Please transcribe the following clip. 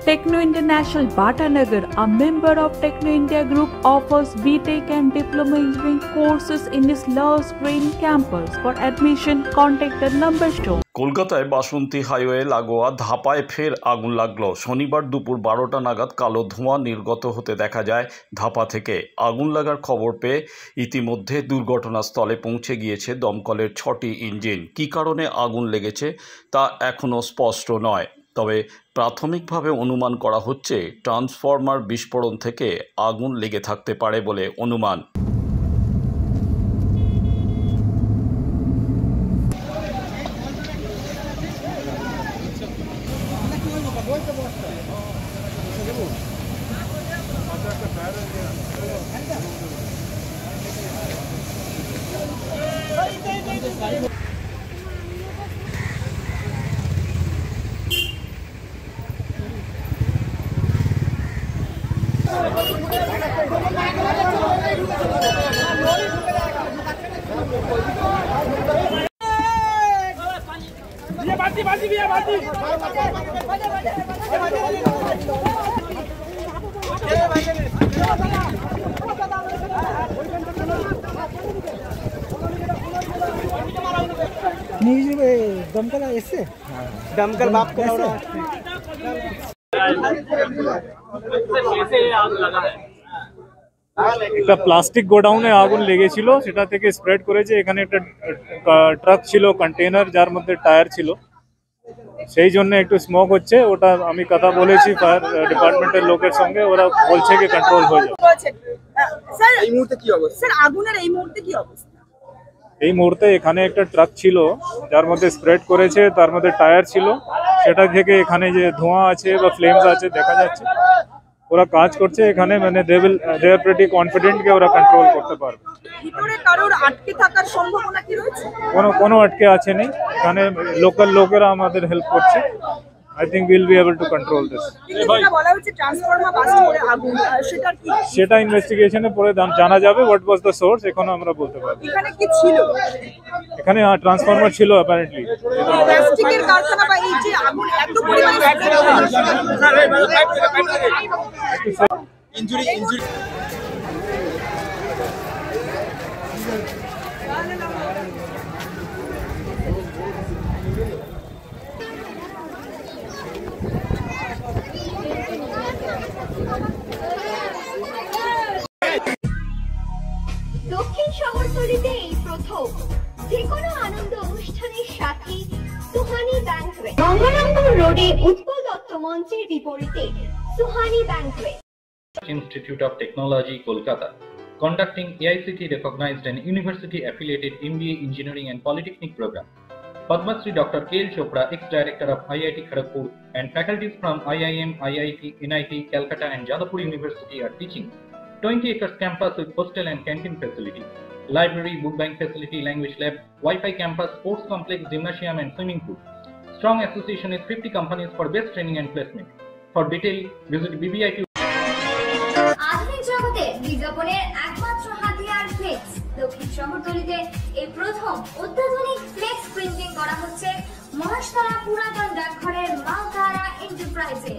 Techno International Bhatanagar, a member of Techno India Group, offers BTech and Diploma Engineering courses in its Love Green campus. For admission, contact the number shown. কলকাতায় বাসন্তী highway লাগোয়া ধাপায় ফের আগুন লাগলো। শনিবার দুপুর 12টা নাগাদ কালো ধোঁয়া নির্গত হতে দেখা যায় ধাপা থেকে। আগুন লাগার খবর পেয়ে ইতিমধ্যে দুর্ঘটনাস্থলে পৌঁছে গিয়েছে দমকলের 6টি ইঞ্জিন। কী কারণে আগুন লেগেছে তা এখনও স্পষ্ট নয়, তবে প্রাথমিকভাবে অনুমান করা হচ্ছে ট্রান্সফরমার বিস্ফোরণ থেকে আগুন লেগে থাকতে পারে বলে অনুমান। दमकल ऐसे दमकल बाप को একটা প্লাস্টিক গোডাউনে আগুন লেগেছিল, সেটা থেকে স্প্রেড করেছে। এখানে একটা ট্রাক ছিল, কন্টেনার, যার মধ্যে টায়ার ছিল, সেই জন্য একটু স্মোক হচ্ছে। ওটা আমি কথা বলেছি ফায়ার ডিপার্টমেন্টের লোকের সঙ্গে, ওরা বলছে কি কন্ট্রোল হয়ে যাবে। স্যার এই মুহূর্তে কি অবস্থা? স্যার আগুনের এই মুহূর্তে কি অবস্থা? এই মুহূর্তে এখানে একটা ট্রাক ছিল, যার মধ্যে স্প্রেড করেছে, তার মধ্যে টায়ার ছিল, সেটা থেকে এখানে যে ধোঁয়া আছে বা ফ্লেমস আছে দেখা যাচ্ছে। ওরা কাজ করছে এখানে, মানে দে আর প্রিটি কনফিডেন্ট যে ওরা কন্ট্রোল করতে পারবে। ভিতরে কারোর আটকে থাকার সম্ভাবনা কি রয়েছে? কোনো আটকে আছে নেই, এখানে লোকাল লোকেরা আমাদের হেল্প করছে। I think we'll be able to control this. বলা হচ্ছে ট্রান্সফরমার বাস্ট করে আগুন, সেটা কি? সেটা ইনভেস্টিগেশনে পরে জানা যাবে what was the source, এখনো আমরা বলতে পারবো। এখানে কি ছিল? এখানে ট্রান্সফরমার ছিল অ্যাপারেন্টলি। প্লাস্টিকের কারখানা বা এই যে আগুন এত পরিমাণে ইনজুরি দক্ষিণ শহরতলিতে এই প্রথম যেকোনো আনন্দ অনুষ্ঠানের সাথে সুহানি ব্যাংকুয়েট, গঙ্গারামপুর রোডে উৎপল দত্ত মঞ্চের বিপরীতে Suhani banquet. Institute of Technology, Kolkata, conducting AICTE recognized and university affiliated MBA Engineering and Polytechnic program. Padma Shri Dr. K.L. Chopra, ex-director of IIT Kharagpur, and faculties from IIM, IIT, NIT, Calcutta and Jadavpur University are teaching. 20 acres campus with hostel and canteen facility, library, book bank facility, language lab, Wi-Fi campus, sports complex, gymnasium and swimming pool. Strong association with 50 companies for best training and placement. For detail, visit BBIQ. আধুনিক জগতে বিজ্ঞাপনের একমাত্র হাতিয়ার flakes. দক্ষিণ শহরতলিতে এই প্রথম অত্যাধুনিক flakes printing করা হচ্ছে মহাশতলা পুরাতন ডাকঘরের মা তারা এন্টারপ্রাইজে।